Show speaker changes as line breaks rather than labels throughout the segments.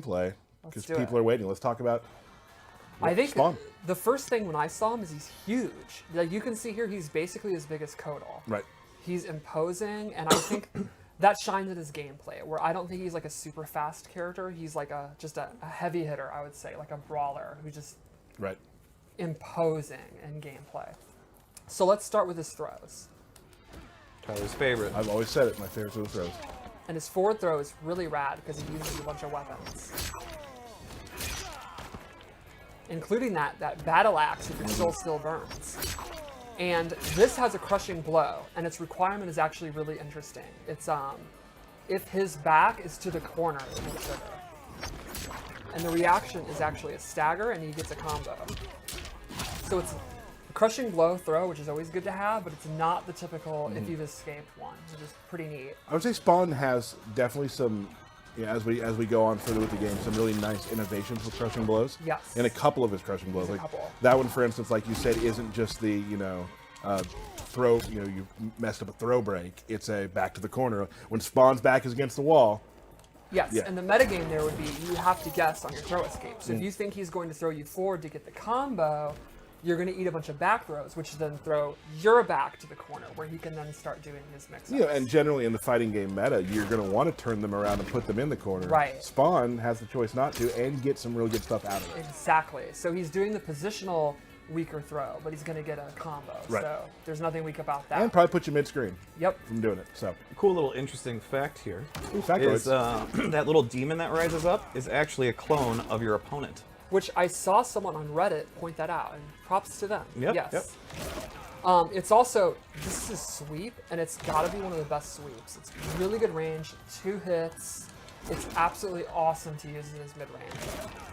Play, because
do
people
it.
are waiting. Let's talk about
I think
Spawn.
the first thing when I saw him is he's huge. Like you can see here, he's basically as big as Kodal.
Right.
He's imposing, and I think that shines in his gameplay, where I don't think he's like a super fast character. He's like just a heavy hitter, I would say, like a brawler who's just
Right.
imposing in gameplay. So let's start with his throws.
Tyler's favorite.
I've always said it. My favorite are the throws.
And his forward throw is really rad because he uses a bunch of weapons. Including that battle axe if your soul still burns. And this has a crushing blow, and its requirement is actually really interesting. It's if his back is to the corner, it will trigger. And the reaction is actually a stagger, and he gets a combo. So it's a crushing blow throw, which is always good to have, but it's not the typical if you've escaped one, which is pretty neat.
I would say Spawn has definitely some, as we go on further with the game, some really nice innovations with crushing blows.
Yes.
And a couple of his crushing blows.
There's a couple.
That one, for instance, like you said, isn't just the throw. You messed up a throw break. It's a back to the corner. When Spawn's back is against the wall.
Yes,
Yeah.
and the metagame there would be you have to guess on your throw escape. So if you think he's going to throw you forward to get the combo, you're going to eat a bunch of back throws, which then throw your back to the corner, where he can then start doing his mix-ups.
And generally in the fighting game meta, you're going to want to turn them around and put them in the corner.
Right.
Spawn has the choice not to and get some real good stuff out of it.
Exactly. So he's doing the positional weaker throw, but he's going to get a combo.
Right.
So there's nothing weak about that.
And probably put you mid-screen
Yep.
from doing it. So,
Cool little interesting fact here
factoids.
is that little demon that rises up is actually a clone of your opponent.
Which I saw someone on Reddit point that out, and props to them.
Yep,
Yes. It's also, this is sweep, and it's got to be one of the best sweeps. It's really good range, 2 hits. It's absolutely awesome to use in his mid-range.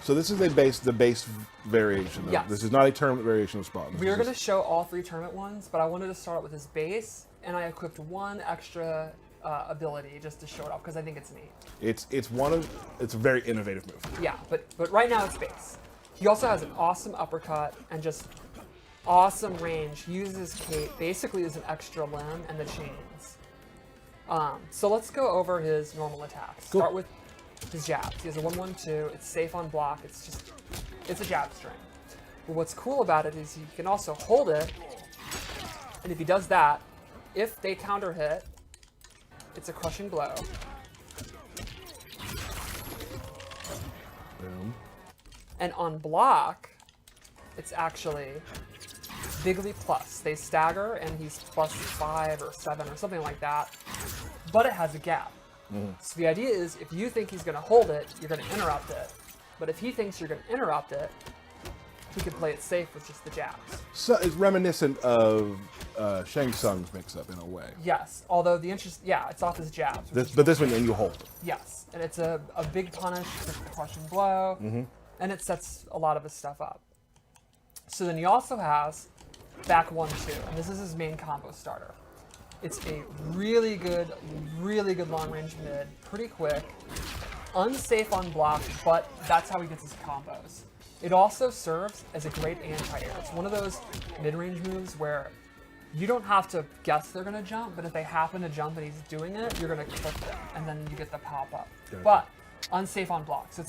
So this is the base variation. Though.
Yes.
This is not a tournament variation of Spawn. This
We are
is
going to
just-
show all 3 tournament ones, but I wanted to start out with his base, and I equipped 1 extra ability just to show it off because I think it's neat.
It's a very innovative move.
Yeah, but right now it's base. He also has an awesome uppercut and just awesome range. He uses his cape basically as an extra limb and the chains. So let's go over his normal attacks.
Cool.
Start with his jabs. He has a 1-1-2. It's safe on block. It's a jab string. But what's cool about it is he can also hold it, and if he does that, if they counter hit, it's a crushing blow.
Boom.
And on block, it's actually Bigly plus. They stagger, and he's +5 or 7 or something like that. But it has a gap. So the idea is, if you think he's going to hold it, you're going to interrupt it. But if he thinks you're going to interrupt it, he can play it safe with just the jabs.
So it's reminiscent of Shang Tsung's mix-up in a way.
Yes, although it's off his jabs.
But this one, and you hold it.
Yes, and it's a big punish with the crushing blow, and it sets a lot of his stuff up. So then he also has back 1-2, and this is his main combo starter. It's a really good long-range mid, pretty quick, unsafe on block, but that's how he gets his combos. It also serves as a great anti-air. It's one of those mid-range moves where you don't have to guess they're going to jump, but if they happen to jump and he's doing it, you're going to clip them, and then you get the pop-up.
Gotcha.
But unsafe on blocks.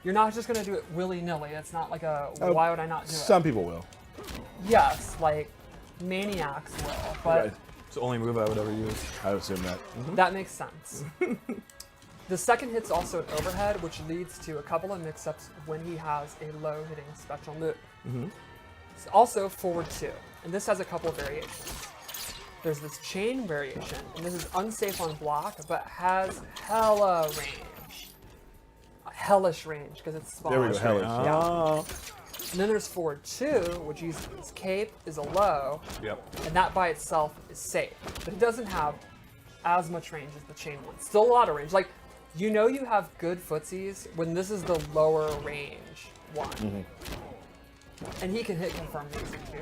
You're not just going to do it willy-nilly. It's not like why would I not do it?
Some people will.
Yes, like maniacs will, but
Right.
It's the only move I would ever use.
I would assume that.
that makes sense. The second hit's also an overhead, which leads to a couple of mix-ups when he has a low-hitting special move. It's also forward 2, and this has a couple of variations. There's this chain variation, and this is unsafe on block, but has hella range. Hellish range, because it's small.
There we go, hellish.
Yeah. And then there's forward 2, which uses his cape, is a low,
Yep.
and that by itself is safe. But it doesn't have as much range as the chain one. Still a lot of range. Like, you know you have good footsies when this is the lower range one. And he can hit confirm these too.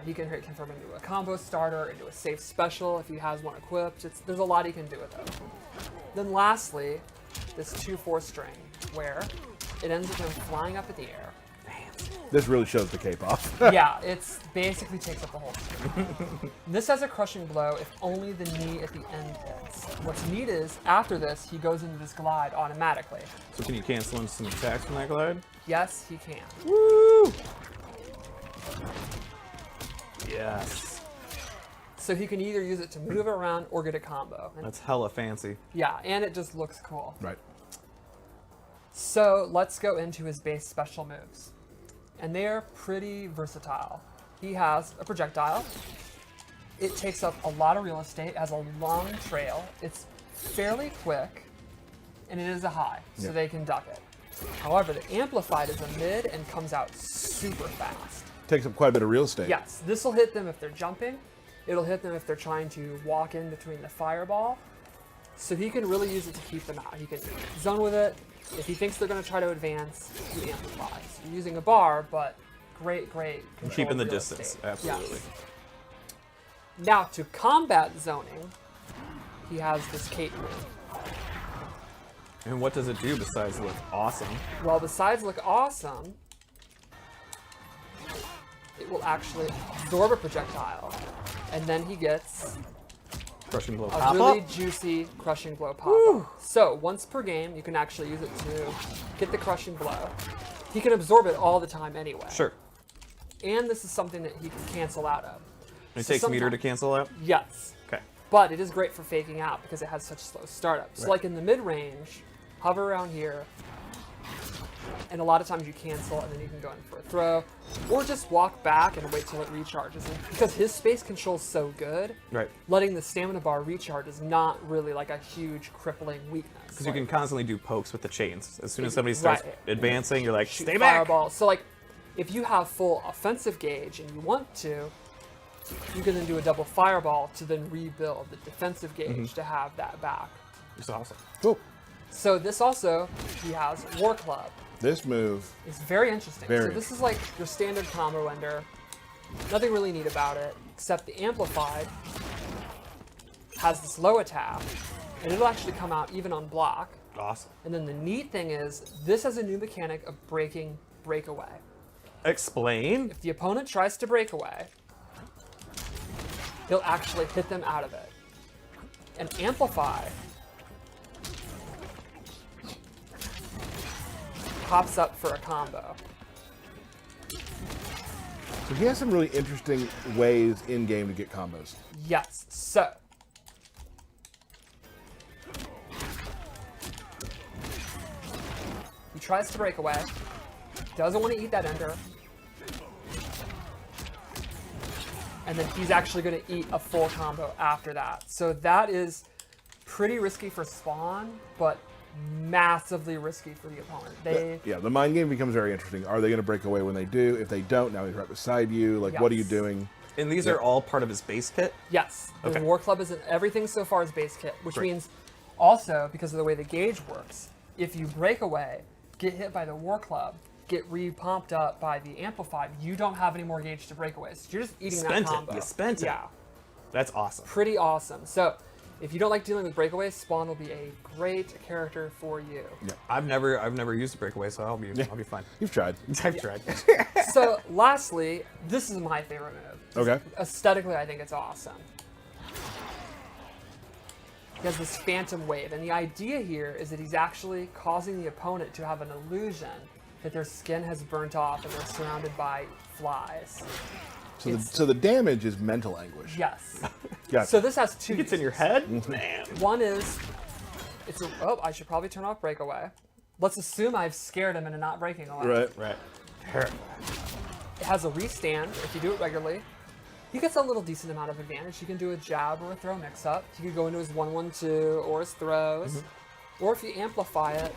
He can hit confirm into a combo starter, into a safe special if he has one equipped. There's a lot he can do with it. Then lastly, this 2-4 string, where it ends with him flying up in the air,
This really shows the cape off.
Yeah, it's basically takes up the whole screen. This has a crushing blow if only the knee at the end hits. What's neat is, after this, he goes into this glide automatically.
So can you cancel in some attacks from that glide?
Yes, he can.
Woo! Yes.
So he can either use it to move around or get a combo. And
That's hella fancy.
yeah, and it just looks cool.
Right.
So let's go into his base special moves. And they are pretty versatile. He has a projectile. It takes up a lot of real estate, has a long trail. It's fairly quick, and it is a high, so
Yeah.
they can duck it. However, the amplified is a mid and comes out super fast.
Takes up quite a bit of real estate.
Yes, this will hit them if they're jumping. It'll hit them if they're trying to walk in between the fireball. So he can really use it to keep them out. He can zone with it. If he thinks they're going to try to advance, he amplifies. You're using a bar, but great control
Keeping
of
the
real
distance,
estate.
absolutely.
Yes. Now, to combat zoning, he has this cape move.
And what does it do besides look awesome?
Well, besides look awesome, it will actually absorb a projectile. And then he gets
Crushing blow
a
pop
really
up?
juicy crushing blow pop-up. So once per game, you can actually use it to get the crushing blow. He can absorb it all the time anyway.
Sure.
And this is something that he can cancel out of.
And it
So
takes meter to
sometimes-
cancel out?
Yes.
Okay.
But it is great for faking out because it has such slow startup. So
Right.
like in the mid-range, hover around here, and a lot of times you cancel and then you can go in for a throw, or just walk back and wait till it recharges. And because his space control's so good,
Right.
letting the stamina bar recharge is not really like a huge crippling weakness.
Because you can constantly do pokes with the chains. As soon as somebody starts
Right.
advancing, you're like,
shoot
stay back!
fireball. So like, if you have full offensive gauge and you want to, you can then do a double fireball to then rebuild the defensive gauge to have that back.
It's awesome.
Cool.
So this also, he has War Club.
This move,
It's very interesting.
Very
So this is like your standard combo ender. Nothing really neat about it, except the amplified has this low attack, and it'll actually come out even on block.
Awesome.
And then the neat thing is, this has a new mechanic of breaking breakaway.
Explain?
If the opponent tries to break away, he'll actually hit them out of it. And amplify pops up for a combo.
so he has some really interesting ways in game to get combos.
Yes, so. He tries to break away. Doesn't want to eat that ender. And then he's actually going to eat a full combo after that. So that is pretty risky for Spawn, but massively risky for the opponent. They
Yeah, the mind game becomes very interesting. Are they going to break away when they do? If they don't, now he's right beside you. Like, what are you
Yes.
doing?
And these are all part of his base kit?
Yes, the
Okay.
War Club is everything so far is base kit, which
Great.
means also because of the way the gauge works, if you break away, get hit by the War Club, get re-pumped up by the amplified, you don't have any more gauge to break away. So you're just eating
Spent
that
it.
combo.
You spent it.
Yeah,
That's awesome.
pretty awesome. So if you don't like dealing with breakaways, Spawn will be a great character for you.
I've never used a breakaway, so I'll be fine.
You've tried.
I've tried.
So lastly, this is my favorite move.
Okay.
Aesthetically, I think it's awesome. He has this phantom wave, and the idea here is that he's actually causing the opponent to have an illusion that their skin has burnt off and they're surrounded by flies.
So the damage is mental anguish.
Yes.
Gotcha.
So this has two
It's in your
uses.
head? Man.
One is, oh, I should probably turn off breakaway. Let's assume I've scared him into not breaking away.
Right.
Right.
It has a restand if you do it regularly. He gets a little decent amount of advantage. He can do a jab or a throw mix-up. He could go into his 1-1-2 or his throws. Or if you amplify it,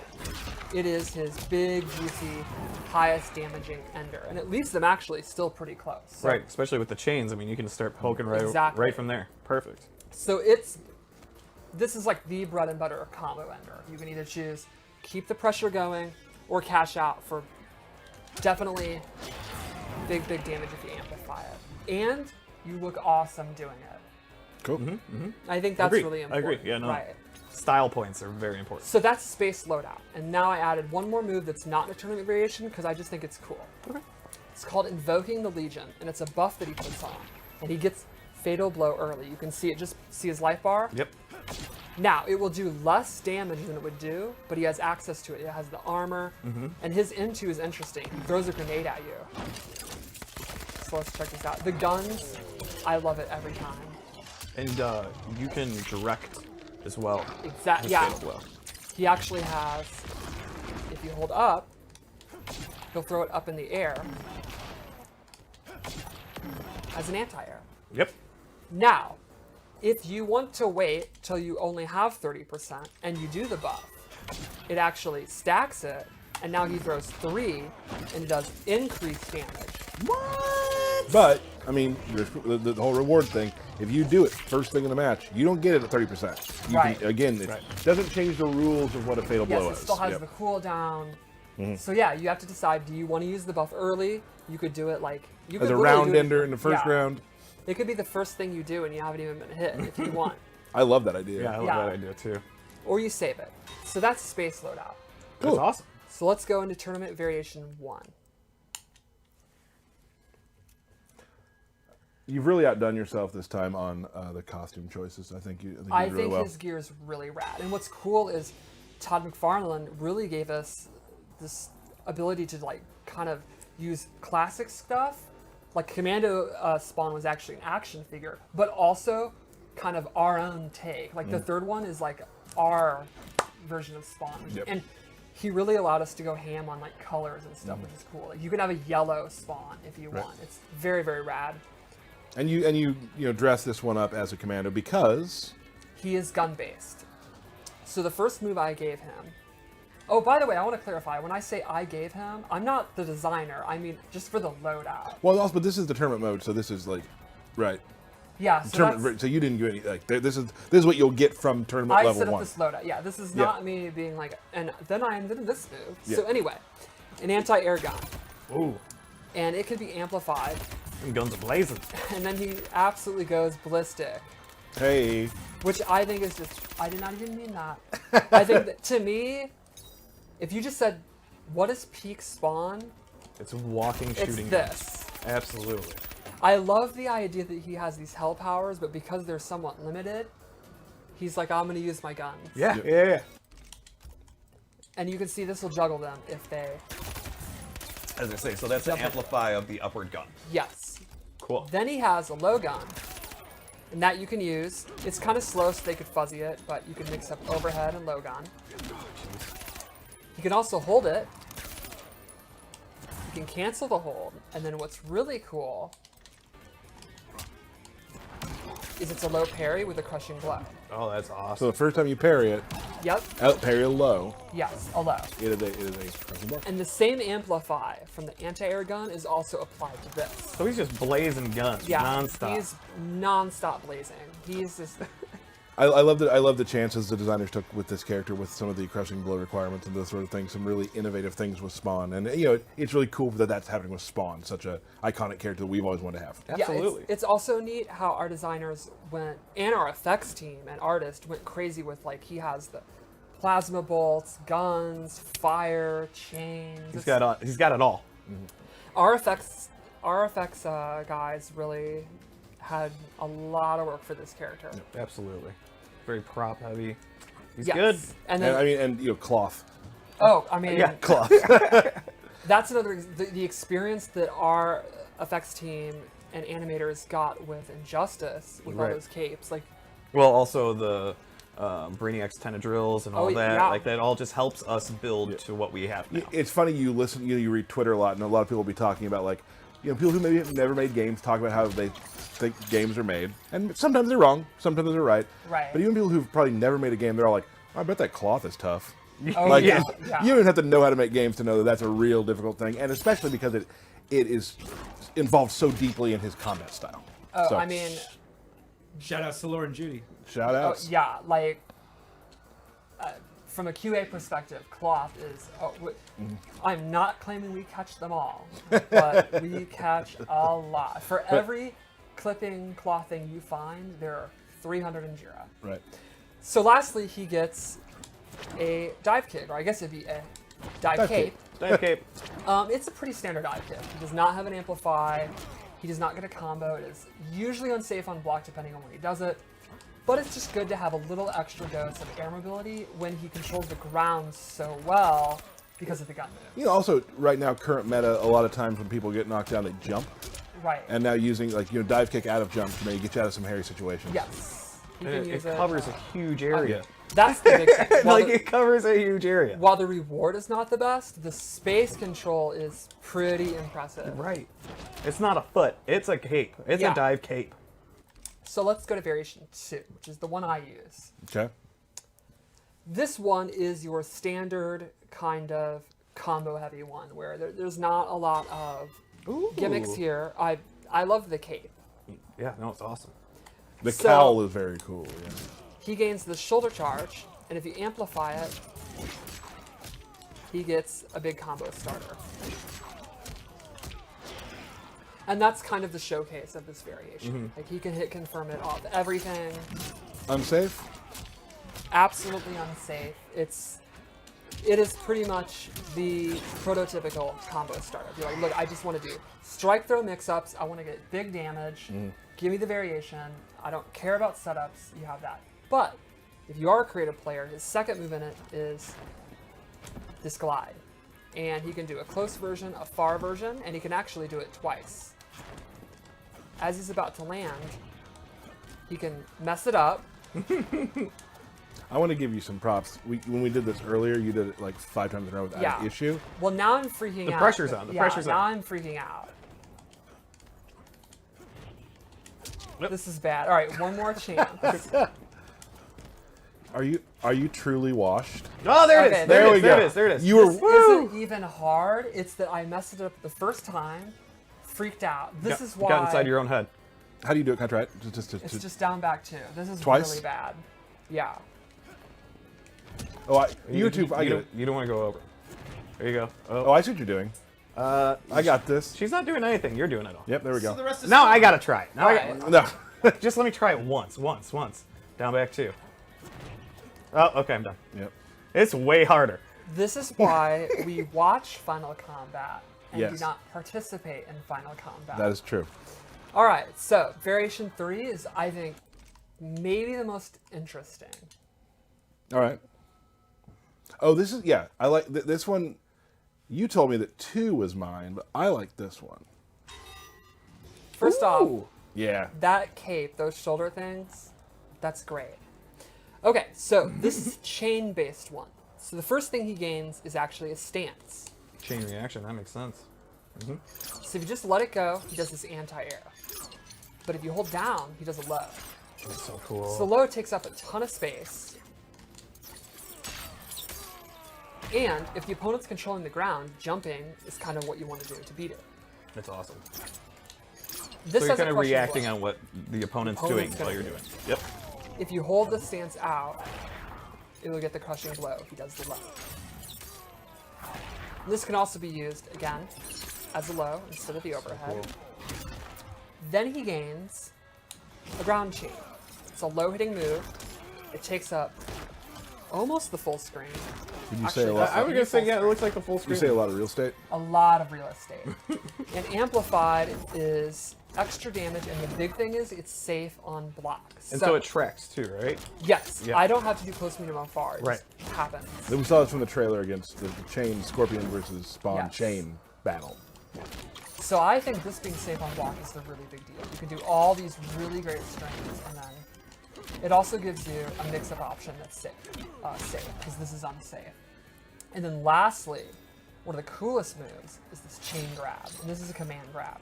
it is his big, juicy, highest damaging ender. And it leaves them actually still pretty close. So,
Right, especially with the chains. I mean, you can start poking
Exactly.
right from there. Perfect.
So this is like the bread and butter combo ender. You can either choose keep the pressure going or cash out for definitely big damage if you amplify it. And you look awesome doing it.
Cool.
I think that's
Agreed.
really
I agree.
important.
Yeah, no.
Right.
Style points are very important.
So that's space loadout. And now I added one more move that's not in a tournament variation because I just think it's cool.
Okay.
It's called Invoking the Legion, and it's a buff that he puts on. And he gets Fatal Blow early. You can see it, just see his life bar.
Yep.
Now, it will do less damage than it would do, but he has access to it. It has the armor, and his into is interesting. He throws a grenade at you. So let's check this out. The guns, I love it every time.
And you can direct as well.
Exactly.
with
Yeah.
Fatal Blow.
He actually has, if you hold up, he'll throw it up in the air as an anti-air.
Yep.
Now, if you want to wait till you only have 30% and you do the buff, it actually stacks it, and now he throws 3, and it does increased damage.
What?
But I mean, the whole reward thing. If you do it first thing in the match, you don't get it at 30%. You
Right.
Can, again, it doesn't change the rules of what a fatal
Yes,
blow
it
is.
still has
Yep.
the cooldown. So yeah, you have to decide, do you want to use the buff early? You could do it like... You
As
could
a
literally
round
do it-
ender in the first
yeah.
round.
It could be the first thing you do and you haven't even been hit if you want.
I love that idea.
Yeah, I love
Yeah.
that idea too.
Or you save it. So that's space loadout.
Cool.
That's awesome.
So let's go into tournament variation 1.
You've really outdone yourself this time on the costume choices. I think you did
I
really
think
well.
his gear is really rad. And what's cool is Todd McFarlane really gave us this ability to like kind of use classic stuff. Like Commando Spawn was actually an action figure, but also kind of our own take. Like the third one is like our version of Spawn.
Yep.
And he really allowed us to go ham on like colors and stuff, which is cool. Like you can have a yellow Spawn if you want. It's very, very rad.
And you dress this one up as a commando because
He is gun based. So the first move I gave him. Oh, by the way, I want to clarify. When I say I gave him, I'm not the designer. I mean just for the loadout.
well, also, but this is the tournament mode, so this is like, right?
Yeah. So that's,
Tournament, so you didn't do any like this is what you'll get from tournament
I
level
set up
1.
this loadout. Yeah, this is
Yeah.
not me being like, and then I am doing this move.
Yeah.
So anyway, an anti-air gun,
Ooh.
and it can be amplified,
And guns are blazing.
and then he absolutely goes ballistic,
Hey,
which I think is just, I did not even mean that. I think that to me, if you just said, what is peak Spawn?
It's walking,
It's
shooting.
this.
Absolutely.
I love the idea that he has these hell powers, but because they're somewhat limited, he's like, I'm going to use my guns.
Yeah. Yeah.
And you can see this will juggle them if they,
As I say, so that's an amplify of the upward gun.
yes.
Cool.
Then he has a low gun, and that you can use. It's kind of slow, so they could fuzzy it, but you can mix up overhead and low gun. You can also hold it. You can cancel the hold, and then what's really cool is it's a low parry with a crushing blow.
Oh, that's awesome.
so the first time you parry it,
Yep.
out parry a low,
Yes, a low.
it is a crushing blow.
And the same amplify from the anti-air gun is also applied to this.
So he's just blazing guns,
Yeah,
nonstop.
he's non-stop blazing. He's just
I love the chances the designers took with this character with some of the crushing blow requirements and those sort of things. Some really innovative things with Spawn, and it's really cool that that's happening with Spawn, such a iconic character that we've always wanted to have.
Absolutely.
Yeah, it's also neat how our designers went, and our effects team and artist went crazy with, like, he has the plasma bolts, guns, fire, chains.
He's got it all.
Our effects guys really had a lot of work for this character.
Absolutely. Very prop heavy. He's
Yes.
good.
And
And
then,
cloth.
I mean,
Yeah, cloth.
that's another the experience that our effects team and animators got with Injustice with all
Right.
those capes. Like,
Well, also the Brainiac's tendrils and all
Oh,
that.
yeah.
Like that all just helps us build to what we have now.
It's funny you listen, you read Twitter a lot, and a lot of people will be talking about like, people who maybe have never made games talk about how they think games are made, and sometimes they're wrong, sometimes they're right.
Right.
But even people who've probably never made a game, they're all like, I bet that cloth is tough.
oh
Like
yeah,
you
yeah.
don't even have to know how to make games to know that that's a real difficult thing, and especially because it is involved so deeply in his combat style.
Oh,
So,
I mean,
Shout out to Laura and Judy.
shout
oh,
outs.
yeah, like from a QA perspective, cloth is. I'm not claiming we catch them all, but we catch a lot. For every clipping cloth thing you find, there are 300 in Jira.
Right.
So lastly, he gets a dive kick, or I guess it'd be a dive
Dive
cape.
kick.
Dive cape.
It's a pretty standard dive kick. He does not have an amplify. He does not get a combo. It is usually unsafe on block depending on when he does it. But it's just good to have a little extra dose of air mobility when he controls the ground so well because of the gun moves.
You know, also right now, current meta, a lot of times when people get knocked down, they jump.
Right.
And now using dive kick out of jump can maybe get you out of some hairy situations.
Yes. He
And
can
it
use
covers a huge area.
That's the big thing. While,
Like, it covers a huge area.
while the reward is not the best, the space control is pretty impressive.
Right. It's not a foot. It's a cape. It's
Yeah.
a dive cape.
So let's go to variation 2, which is the one I use.
Okay.
This one is your standard kind of combo heavy one where there's not a lot of gimmicks here. I love the cape.
Yeah, no, it's awesome.
The
So-
cowl is very cool. Yeah.
He gains the shoulder charge, and if you amplify it, he gets a big combo starter. And that's kind of the showcase of this variation. Like he can hit confirm it off everything.
Unsafe?
Absolutely unsafe. It is pretty much the prototypical combo starter. You're like, look, I just want to do strike throw mix-ups. I want to get big damage. Give me the variation. I don't care about setups. You have that. But if you are a creative player, his second move in it is this glide. And he can do a close version, a far version, and he can actually do it twice. As he's about to land, he can mess it up.
I want to give you some props. When we did this earlier, you did it like 5 times in a row without
Yeah.
an issue.
Well, now I'm freaking out.
The pressure's on, the pressure's
now
on.
I'm freaking out.
Yep.
This is bad. All right, one more chance.
Are you truly washed?
Oh, there it
Okay,
is.
there
There
we
it is. There
go.
it is. There it is.
You were
This isn't even hard. It's that I messed it up the first time, freaked out. This is why
Got inside your own head.
How do you do it? Can I try it?
it's just down back 2. This is
Twice?
really bad. Yeah.
Oh, YouTube. I get it.
You don't want to go over. There you go.
Oh, I see what you're doing. I got this.
She's not doing anything. You're doing it all.
Yep, there we
So the
go.
rest is
Now
fine.
I gotta try it. Now I
Alright.
No.
just let me try it once. Down back 2. Oh, okay, I'm done.
Yep.
It's way harder.
This is why we watch Final Combat and
Yes.
do not participate in Final Combat.
That is true.
All right, so variation 3 is, I think, maybe the most interesting.
All right. Oh, this is I like this one. You told me that 2 was mine, but I like this one.
First off,
Ooh. Yeah.
that cape, those shoulder things, that's great. Okay, so this is a chain-based one. So the first thing he gains is actually a stance.
Chain reaction. That makes sense.
So if you just let it go, he does this anti-air. But if you hold down, he does a low.
That's so cool.
So low takes up a ton of space. And if the opponent's controlling the ground, jumping is kind of what you want to do to beat it.
That's awesome.
This
So you're
has a
kind of
question
reacting
blow.
on what the opponent's
Opponent's
doing while
gonna
you're
do.
doing. Yep.
If you hold the stance out, it will get the crushing blow if he does the low. This can also be used, again, as a low instead of the overhead. Then he gains a ground chain. It's a low-hitting move. It takes up almost the full screen.
Did you say
Actually,
a lot?
I was gonna say, yeah, it looks like a full
Did you
screen.
say a lot of real estate?
A lot of real estate. And amplified is extra damage, and the big thing is it's safe on block.
And so it tracks too, right?
yes,
Yeah.
I don't have to do close medium on far. It
Right.
just happens.
We saw this from the trailer against the chain Scorpion versus Spawn
Yes.
chain battle.
So I think this being safe on block is the really big deal. You can do all these really great strings, and then it also gives you a mix-up option that's safe, because this is unsafe. And then lastly, one of the coolest moves is this chain grab, and this is a command grab.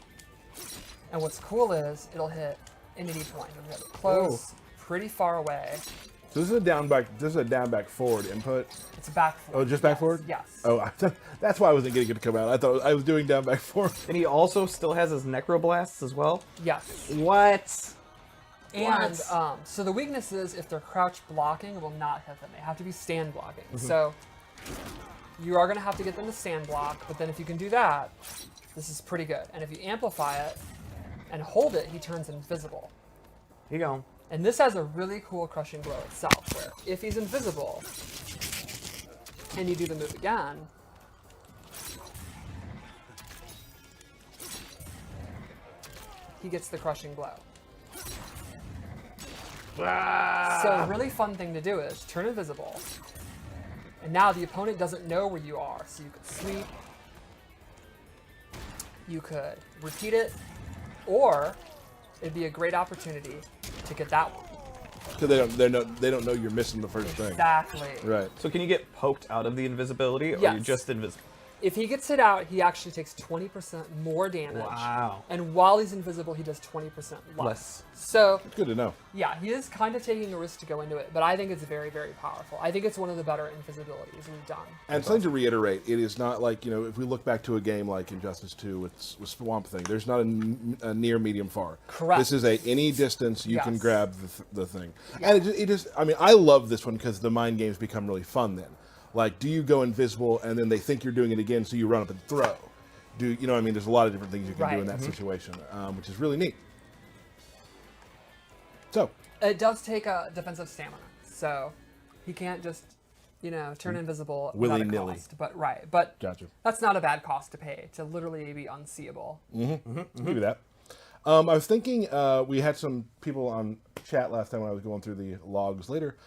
And what's cool is it'll hit in any point. It'll hit close, pretty far away.
So this is a down back. This is a down back forward input.
It's back forward.
Oh, just back
yes,
forward?
Yes.
Oh, that's why I wasn't getting it to come out. I thought I was doing down back forward.
And he also still has his necroblasts as well.
Yes.
What?
And so the weakness is if they're crouch blocking, it will not hit them. They have to be stand blocking. So you are going to have to get them to stand block, but then if you can do that, this is pretty good. And if you amplify it and hold it, he turns invisible.
Here you go.
And this has a really cool crushing blow itself, where if he's invisible and you do the move again, he gets the crushing blow. So a really fun thing to do is turn invisible, and now the opponent doesn't know where you are, so you could sweep, you could repeat it, or it'd be a great opportunity to get that one.
Because they don't know you're missing the first thing.
Exactly.
Right.
So can you get poked out of the invisibility, or
Yes.
you're just invisible?
If he gets it out, he actually takes 20% more damage.
Wow.
And while he's invisible, he does 20% less.
Less.
So,
Good to know.
yeah, he is kind of taking a risk to go into it, but I think it's very, very powerful. I think it's one of the better invisibilities we've done.
And something to reiterate, it is not like, if we look back to a game like Injustice 2 with Swamp Thing, there's not a near, medium, far.
Correct.
This is any distance you can
Yes.
grab the thing. And it just, I love this one because the mind games become really fun then. Like, do you go invisible and then they think you're doing it again, so you run up and throw? There's a lot of different things you can do in that situation, which is really neat. So,
It does take a defensive stamina, so he can't just, turn invisible without a
Willy-nilly.
cost. But
gotcha.
that's not a bad cost to pay, to literally be unseeable.
I'll give you that. I was thinking, we had some people on chat last time when I was going through the logs later,